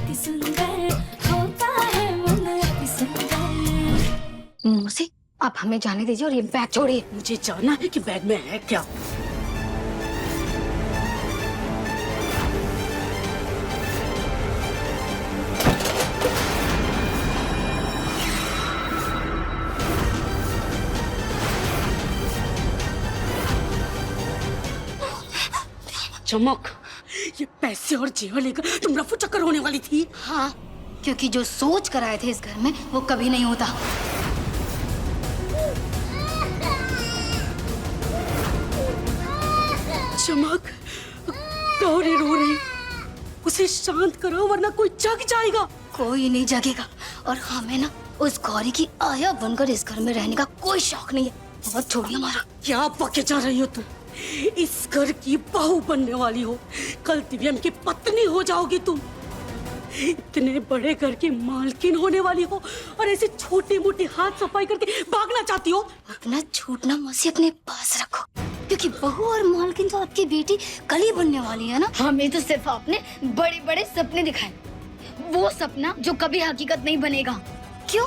अति सुंदर होता है मन अति सुंदर। मौसी आप हमें जाने दीजिए और ये बैग छोड़िए। मुझे जानना है कि बैग में है क्या। चमक, ये पैसे और जेवर लेकर तुम रफू चक्कर होने वाली थी। हाँ, क्योंकि जो सोच कर आए थे इस घर में वो कभी नहीं होता। चमक, गौरी रो रही, उसे शांत करो वरना कोई जग जाएगा। कोई नहीं जगेगा और हमें ना उस गौरी की आया बनकर इस घर में रहने का कोई शौक नहीं है। बहुत छोड़िए हमारा। क्या बके जा रही हो तुम? इस घर की बहू बनने वाली हो, कल दिव्यम की पत्नी हो जाओगी तुम। इतने बड़े घर की मालकिन होने वाली हो और ऐसे छोटी मोटी हाथ सफाई करके भागना चाहती हो। अपना छूटना मौसी अपने पास रखो, क्योंकि बहू और मालकिन तो आपकी बेटी कल ही बनने वाली है ना। हमें तो सिर्फ आपने बड़े बड़े सपने दिखाए, वो सपना जो कभी हकीकत नहीं बनेगा। क्यों?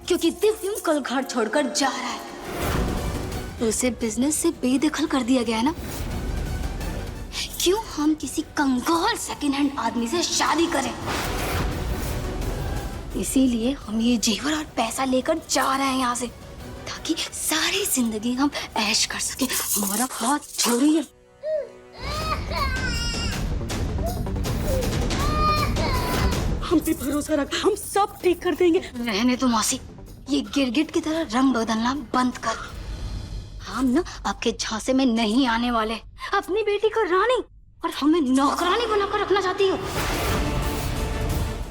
क्योंकि दिव्यम कल घर छोड़कर जा रहा है, उसे बिजनेस से बेदखल कर दिया गया है ना। क्यों हम किसी कंगाल सेकंड हैंड आदमी से शादी करें? इसीलिए हम ये जेवर और पैसा लेकर जा रहे हैं यहाँ से, ताकि सारी जिंदगी हम ऐश कर सके। हमारा हाथ छोड़िए। हम पे भरोसा रख, हम सब ठीक कर देंगे। रहने तो मौसी, ये गिरगिट की तरह रंग बदलना बंद कर। हम ना आपके झांसे में नहीं आने वाले। अपनी बेटी को रानी और हमें नौकरानी बनाकर रखना चाहती हो।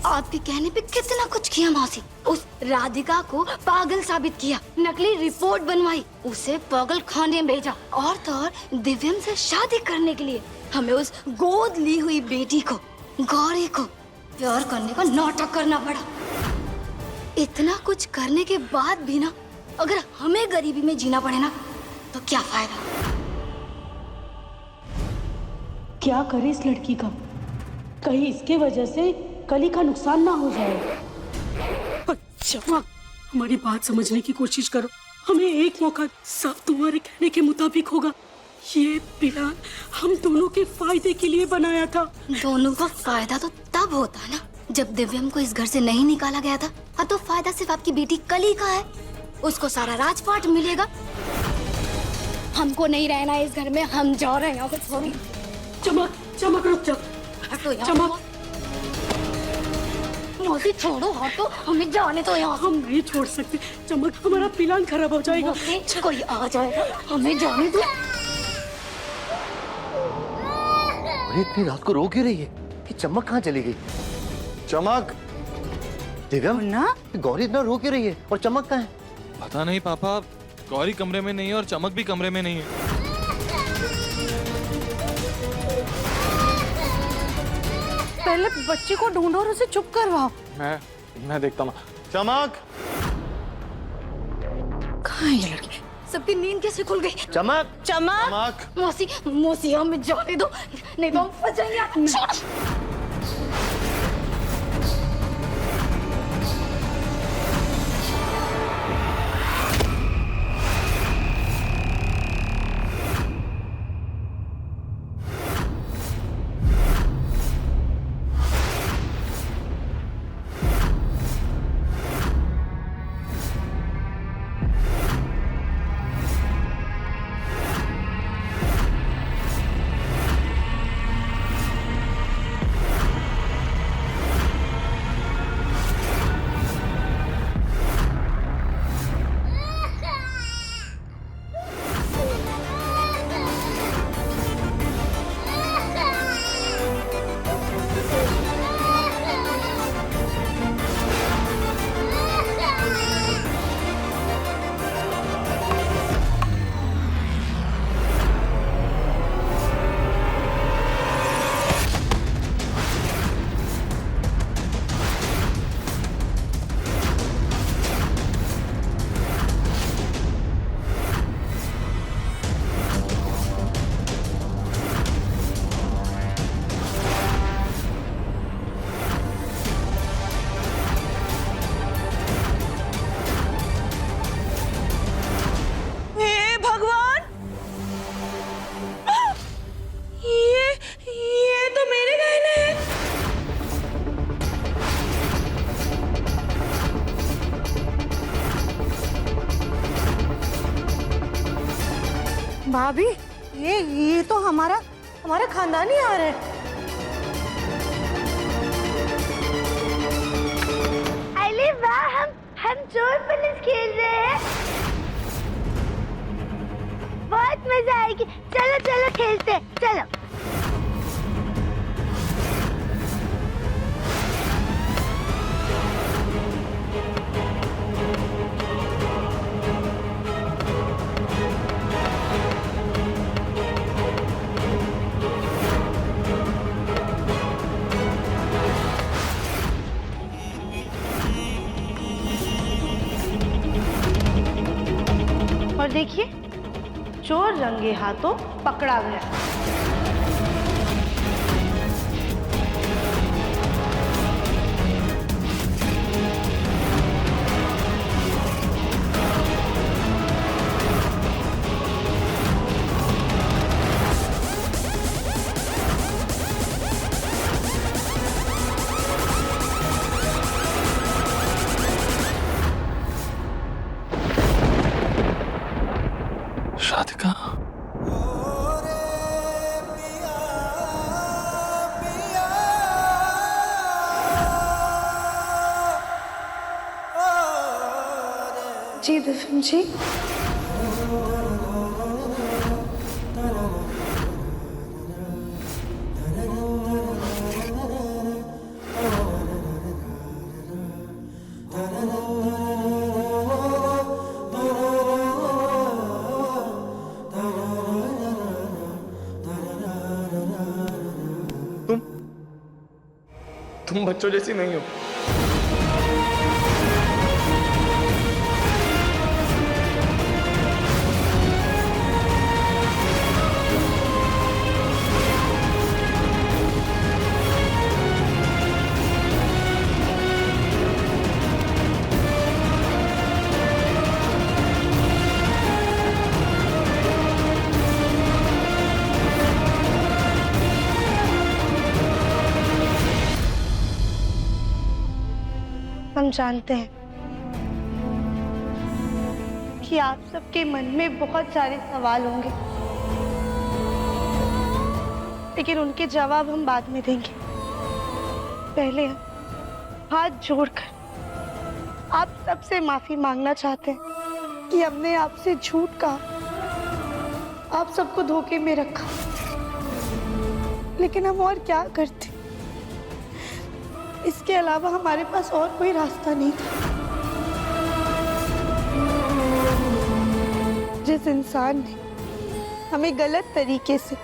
आपके कहने पे कितना कुछ किया मौसी। उस राधिका को पागल साबित किया, नकली रिपोर्ट बनवाई, उसे पागल खाने में भेजा और तो और दिव्यम से शादी करने के लिए हमें उस गोद ली हुई बेटी को, गौरी को प्यार करने का नाटक करना पड़ा। इतना कुछ करने के बाद भी ना अगर हमें गरीबी में जीना पड़े ना तो क्या फायदा। क्या करे इस लड़की का, कहीं इसके वजह से कली का नुकसान ना हो जाए। पर चमक, हमारी बात समझने की कोशिश करो। हमें एक मौका, सब तुम्हारे कहने के मुताबिक होगा। ये प्लान हम दोनों के फायदे के लिए बनाया था। दोनों का फायदा तो तब होता है ना जब दिव्यम को इस घर से नहीं निकाला गया था। हाँ, तो फायदा सिर्फ आपकी बेटी कली का है, उसको सारा राजपाट मिलेगा। हमको नहीं रहना है इस घर में, हम जा रहे हैं यहाँ से। चमक, चमक रुक जा। चमक, मौसी छोड़ो, हटो, हमें जाने तो यहाँ। हम नहीं छोड़ सकते चमक, हमारा प्लान खराब हो जाएगा। कोई आ जाएगा, हमें जाने दो। अरे इतनी रात को रो क्यों रही है? कि चमक कहाँ चली गई? चमक, दिव्यम ना गौरी इतना रो क्यों रही है और चमक कहाँ है? पता नहीं पापा, गौरी कमरे में नहीं है और चमक भी कमरे में नहीं है। पहले बच्चे को ढूंढो और उसे चुप करवाओ। मैं देखता हूँ। चमक, कहाँ है ये लड़की? सबकी नींद कैसे खुल गई? चमक, चमक, चमक। मौसी, मौसी हमें जाने दो, नहीं तो हम फंस जाएंगे। छोड़। भाभी, ये तो हमारा खानदानी हार है। अरे वाह, हम चोर पुलिस खेल रहे हैं। बहुत मजा आएगी। चलो चलो खेलते हैं, चलो। और देखिए, चोर रंगे हाथों पकड़ा गया। राधिका, जी दिफिन जी, तुम बच्चों जैसी नहीं हो। हम जानते हैं कि आप सबके मन में बहुत सारे सवाल होंगे, लेकिन उनके जवाब हम बाद में देंगे। पहले हम हाथ जोड़कर आप सबसे माफी मांगना चाहते हैं कि हमने आपसे झूठ कहा, आप सबको धोखे में रखा, लेकिन हम और क्या करते। इसके अलावा हमारे पास और कोई रास्ता नहीं था। जिस इंसान ने हमें गलत तरीके से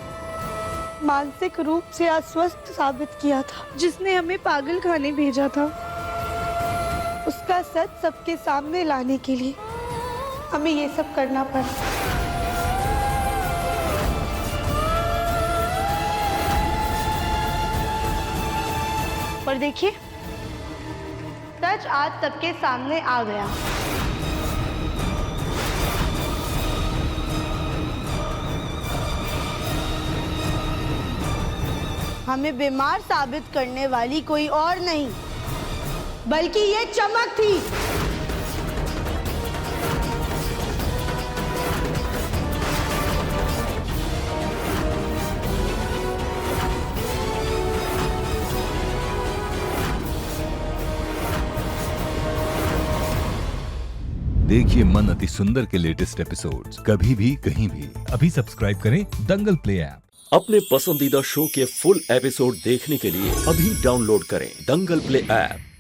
मानसिक रूप से अस्वस्थ साबित किया था, जिसने हमें पागल खाने भेजा था, उसका सच सबके सामने लाने के लिए हमें ये सब करना पड़ा। और देखिए, सच आज सबके सामने आ गया। हमें बीमार साबित करने वाली कोई और नहीं, बल्कि ये चमक थी। देखिए मन अति सुंदर के लेटेस्ट एपिसोड्स कभी भी कहीं भी। अभी सब्सक्राइब करें दंगल प्ले ऐप। अपने पसंदीदा शो के फुल एपिसोड देखने के लिए अभी डाउनलोड करें दंगल प्ले ऐप।